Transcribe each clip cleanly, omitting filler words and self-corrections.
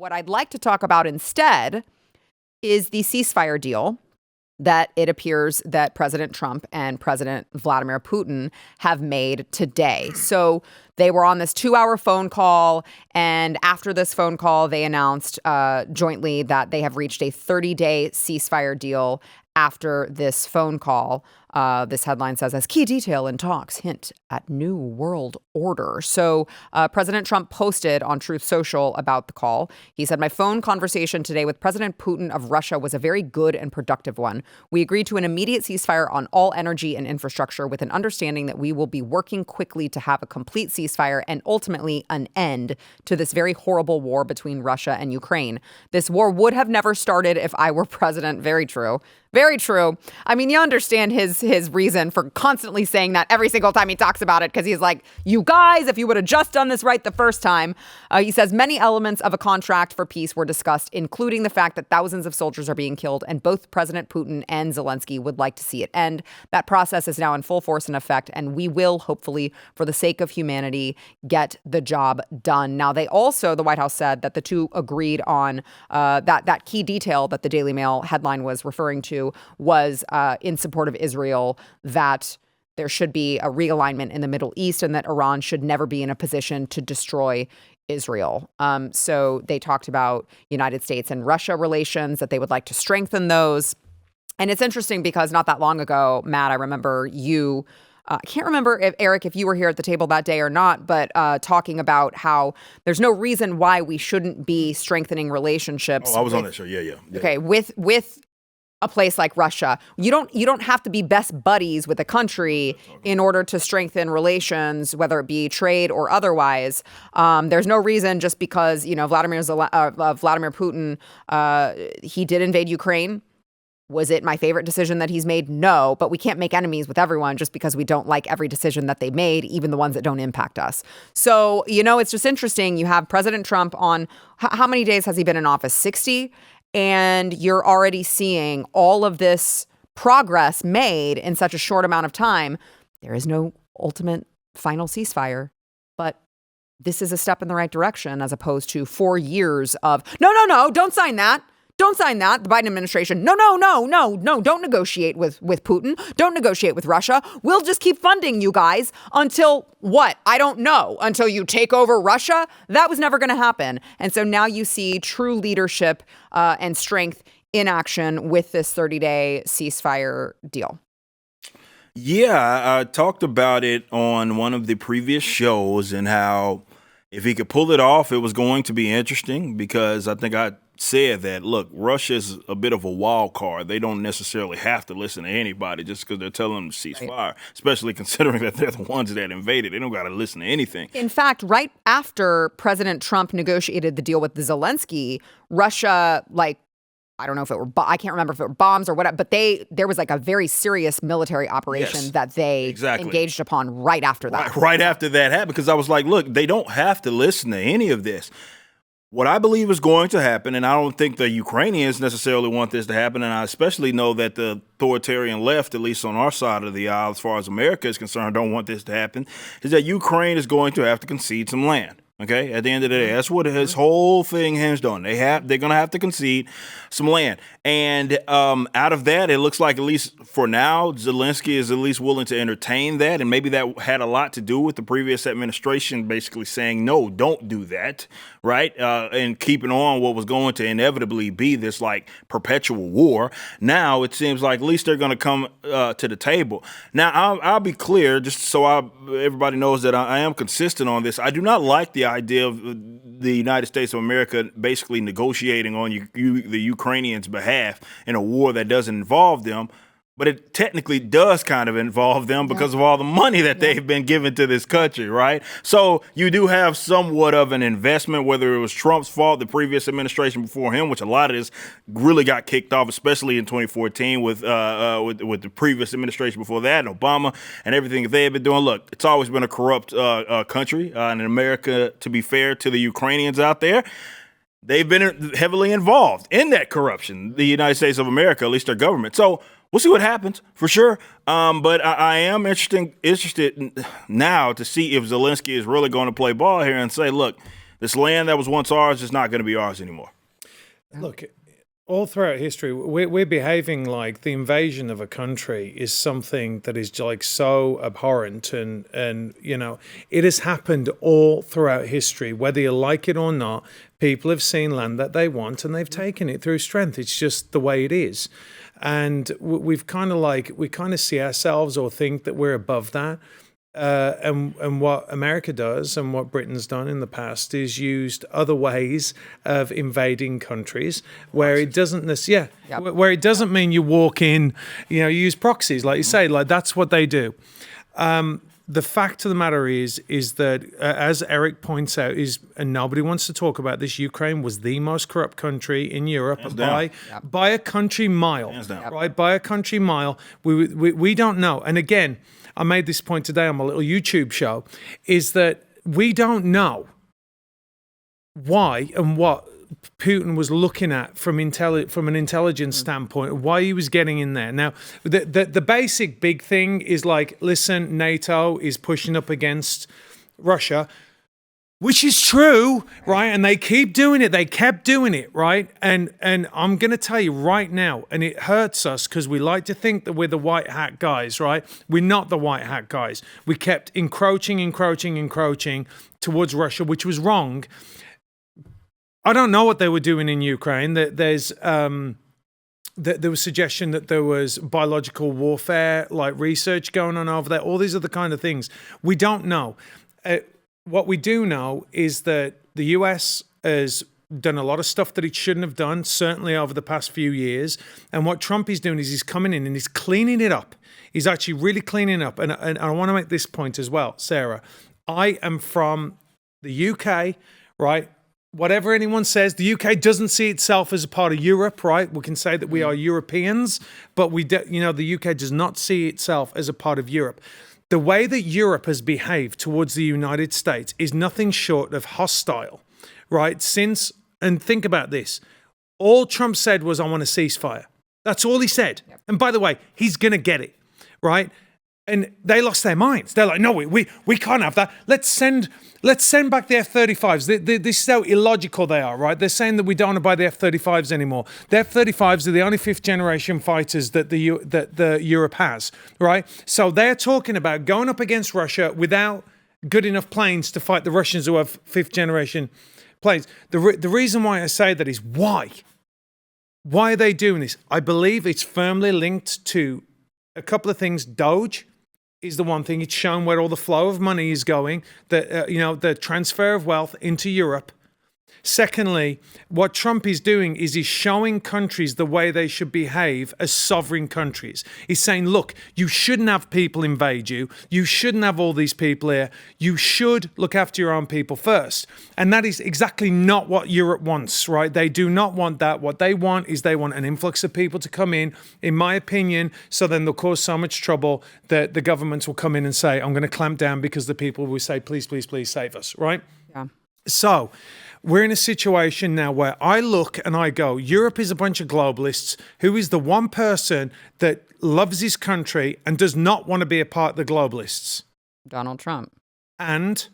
What I'd like to talk about instead is the ceasefire deal that it appears that President Trump and President Vladimir Putin have made today. So they were on this 2-hour phone call, and after this phone call, they announced jointly that they have reached a 30-day ceasefire deal after this phone call. This headline says, as key detail in talks hint at new world order. So President Trump posted on Truth Social about the call. He said, my phone conversation today with President Putin of Russia was a very good and productive one. We agreed to an immediate ceasefire on all energy and infrastructure with an understanding that we will be working quickly to have a complete ceasefire and ultimately an end to this very horrible war between Russia and Ukraine. This war would have never started if I were president. Very true. Very true. I mean, you understand his reason for constantly saying that every single time he talks about it, because he's like, you guys, if you would have just done this right the first time. He says many elements of a contract for peace were discussed, including the fact that thousands of soldiers are being killed, and both President Putin and Zelensky would like to see it end. That process is now in full force and effect, and we will, hopefully, for the sake of humanity, get the job done. Now, they also, the White House said that the two agreed on that key detail that the Daily Mail headline was referring to was in support of Israel, that there should be a realignment in the Middle East and that Iran should never be in a position to destroy Israel. So they talked about United States and Russia relations, that they would like to strengthen those. And it's interesting because not that long ago, Matt, I remember you, I can't remember if Eric, if you were here at the table that day or not, but talking about how there's no reason why we shouldn't be strengthening relationships. Oh, I was on that show. Yeah. Okay. With a place like Russia. You don't have to be best buddies with a country in order to strengthen relations, whether it be trade or otherwise. There's no reason just because, Vladimir Putin, he did invade Ukraine. Was it my favorite decision that he's made? No, but we can't make enemies with everyone just because we don't like every decision that they made, even the ones that don't impact us. So, it's just interesting. You have President Trump on, how many days has he been in office? 60? And you're already seeing all of this progress made in such a short amount of time. There is no ultimate final ceasefire, but this is a step in the right direction as opposed to 4 years of, no, don't sign that. Don't sign that. The Biden administration. No. Don't negotiate with Putin. Don't negotiate with Russia. We'll just keep funding you guys until what? I don't know. Until you take over Russia? That was never going to happen. And so now you see true leadership and strength in action with this 30-day ceasefire deal. Yeah, I talked about it on one of the previous shows and how if he could pull it off, it was going to be interesting because I think I said that, look, Russia's a bit of a wild card. They don't necessarily have to listen to anybody just because they're telling them to cease fire, especially considering that they're the ones that invaded. They don't got to listen to anything. In fact, right after President Trump negotiated the deal with the Zelensky, Russia, I don't know if it were, I can't remember if it were bombs or whatever, but there was a very serious military operation that they engaged upon right after that. Right after that happened, because I was like, look, they don't have to listen to any of this. What I believe is going to happen, and I don't think the Ukrainians necessarily want this to happen, and I especially know that the authoritarian left, at least on our side of the aisle, as far as America is concerned, don't want this to happen, is that Ukraine is going to have to concede some land. Okay, at the end of the day, that's what his whole thing hinged on. They're going to have to concede some land. And out of that, it looks like, at least for now, Zelensky is at least willing to entertain that. And maybe that had a lot to do with the previous administration basically saying, no, don't do that, right? And keeping on what was going to inevitably be this perpetual war. Now it seems like at least they're going to come to the table. Now, I'll be clear, just so everybody knows that I am consistent on this. I do not like the idea of the United States of America basically negotiating on the Ukrainians' behalf in a war that doesn't involve them. But it technically does kind of involve them because of all the money that they've been given to this country, right? So you do have somewhat of an investment, whether it was Trump's fault, the previous administration before him, which a lot of this really got kicked off, especially in 2014 with the previous administration before that, and Obama and everything that they have been doing. Look, it's always been a corrupt country. And in America, to be fair to the Ukrainians out there, they've been heavily involved in that corruption, the United States of America, at least their government. So we'll see what happens for sure. But I am interested now to see if Zelensky is really going to play ball here and say, look, This land that was once ours is not going to be ours anymore. Look, all throughout history, we're behaving like the invasion of a country is something that is like so abhorrent, and you know, it has happened all throughout history, whether you like it or not. People have seen land that they want and they've taken it through strength. It's just the way it is, and we kind of see ourselves or think that we're above that. And what America does and what Britain's done in the past is used other ways of invading countries where it doesn't where it doesn't mean you walk in, you know, you use proxies, like you say, like that's what they do. The fact of the matter is that, as Eric points out, and nobody wants to talk about this, Ukraine was the most corrupt country in Europe by a country mile, right? By a country mile. We don't know. And again, I made this point today on my little YouTube show, is that we don't know why and what Putin was looking at from an intelligence standpoint, why he was getting in there. Now, the basic big thing is like, listen, NATO is pushing up against Russia, which is true, right? And they keep doing it. They kept doing it, right? And I'm going to tell you right now, and it hurts us because we like to think that we're the white hat guys, right? We're not the white hat guys. We kept encroaching towards Russia, which was wrong. I don't know what they were doing in Ukraine. There was suggestion that there was biological warfare, like research going on over there. All these are the kind of things we don't know. What we do know is that the US has done a lot of stuff that it shouldn't have done, certainly over the past few years. And what Trump is doing is he's coming in and he's cleaning it up. He's actually really cleaning up. And I want to make this point as well, Sarah. I am from the UK, right? Whatever anyone says, the UK doesn't see itself as a part of Europe, right? We can say that we are Europeans, but the UK does not see itself as a part of Europe. The way that Europe has behaved towards the United States is nothing short of hostile, right? And think about this. All Trump said was, I want a ceasefire. That's all he said. Yep. And by the way, he's going to get it, right? And they lost their minds. They're like, no, we can't have that. Let's send back the F-35s. This is how illogical they are, right? They're saying that we don't want to buy the F-35s anymore. The F-35s are the only fifth-generation fighters that the Europe has, right? So they're talking about going up against Russia without good enough planes to fight the Russians who have fifth-generation planes. The reason why I say that is why? Why are they doing this? I believe it's firmly linked to a couple of things. Doge is the one thing. It's shown where all the flow of money is going, the transfer of wealth into Europe. Secondly, what Trump is doing is he's showing countries the way they should behave as sovereign countries. He's saying, look, you shouldn't have people invade you. You shouldn't have all these people here. You should look after your own people first. And that is exactly not what Europe wants, right? They do not want that. What they want is they want an influx of people to come in my opinion, so then they'll cause so much trouble that the governments will come in and say, I'm going to clamp down because the people will say, please, please, please save us, right? Yeah. So we're in a situation now where I look and I go, Europe is a bunch of globalists. Who is the one person that loves his country and does not want to be a part of the globalists? Donald Trump. And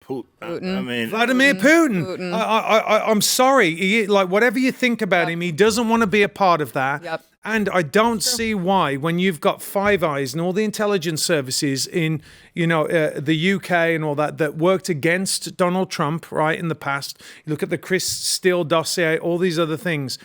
Putin. I mean, Vladimir Putin. I'm sorry. Whatever you think about him, he doesn't want to be a part of that. Yep. And I don't see why, when you've got Five Eyes and all the intelligence services in, the UK and all that worked against Donald Trump, right, in the past. You look at the Chris Steele dossier, all these other things.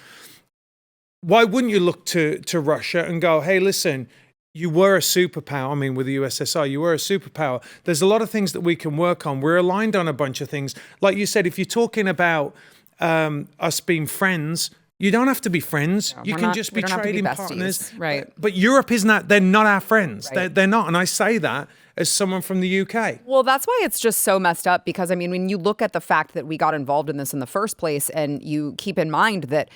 Why wouldn't you look to Russia and go, hey, listen, you were a superpower. I mean, with the USSR, you were a superpower. There's a lot of things that we can work on. We're aligned on a bunch of things. Like you said, if you're talking about us being friends, you don't have to be friends. No, you can just be trading partners. Right. But Europe is not, they're not our friends. Right. They're not. And I say that as someone from the UK. Well, that's why it's just so messed up, because, I mean, when you look at the fact that we got involved in this in the first place, and you keep in mind that,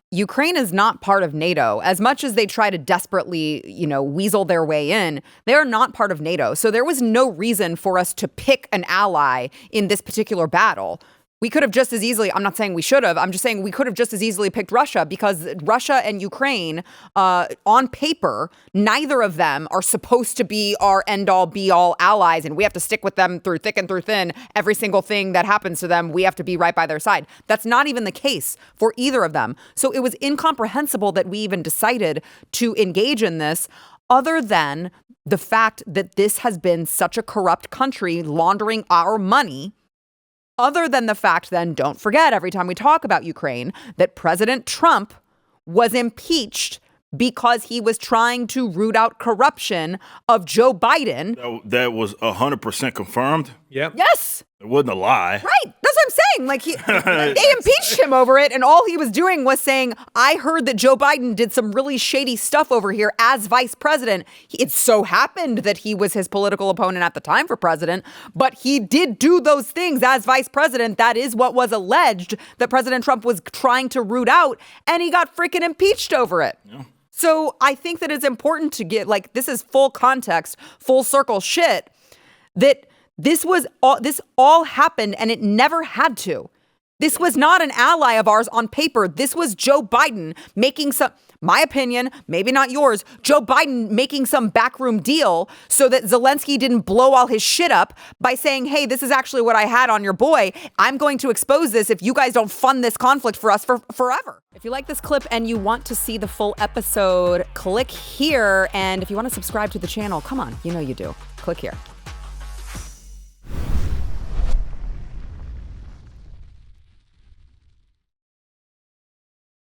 Ukraine is not part of NATO. As much as they try to desperately, weasel their way in, they are not part of NATO. So there was no reason for us to pick an ally in this particular battle. We could have just as easily, I'm not saying we should have, I'm just saying we could have just as easily picked Russia, because Russia and Ukraine, on paper, neither of them are supposed to be our end-all, be-all allies, and we have to stick with them through thick and through thin. Every single thing that happens to them, we have to be right by their side. That's not even the case for either of them. So it was incomprehensible that we even decided to engage in this, other than the fact that this has been such a corrupt country laundering our money. Other than the fact, then, don't forget, every time we talk about Ukraine, that President Trump was impeached because he was trying to root out corruption of Joe Biden. That was 100% confirmed. Yep. Yes. It wasn't a lie. Right. That's what I'm saying. Like, they impeached him over it, and all he was doing was saying, I heard that Joe Biden did some really shady stuff over here as vice president. It so happened that he was his political opponent at the time for president, but he did do those things as vice president. That is what was alleged that President Trump was trying to root out, and he got freaking impeached over it. Yeah. So I think that it's important to get, like, this is full context, full circle shit, that this all happened, and it never had to. This was not an ally of ours on paper. This was Joe Biden making some, my opinion, maybe not yours, Joe Biden making some backroom deal so that Zelensky didn't blow all his shit up by saying, hey, this is actually what I had on your boy. I'm going to expose this if you guys don't fund this conflict for us for forever. If you like this clip and you want to see the full episode, click here. And if you want to subscribe to the channel, come on, you know you do. Click here.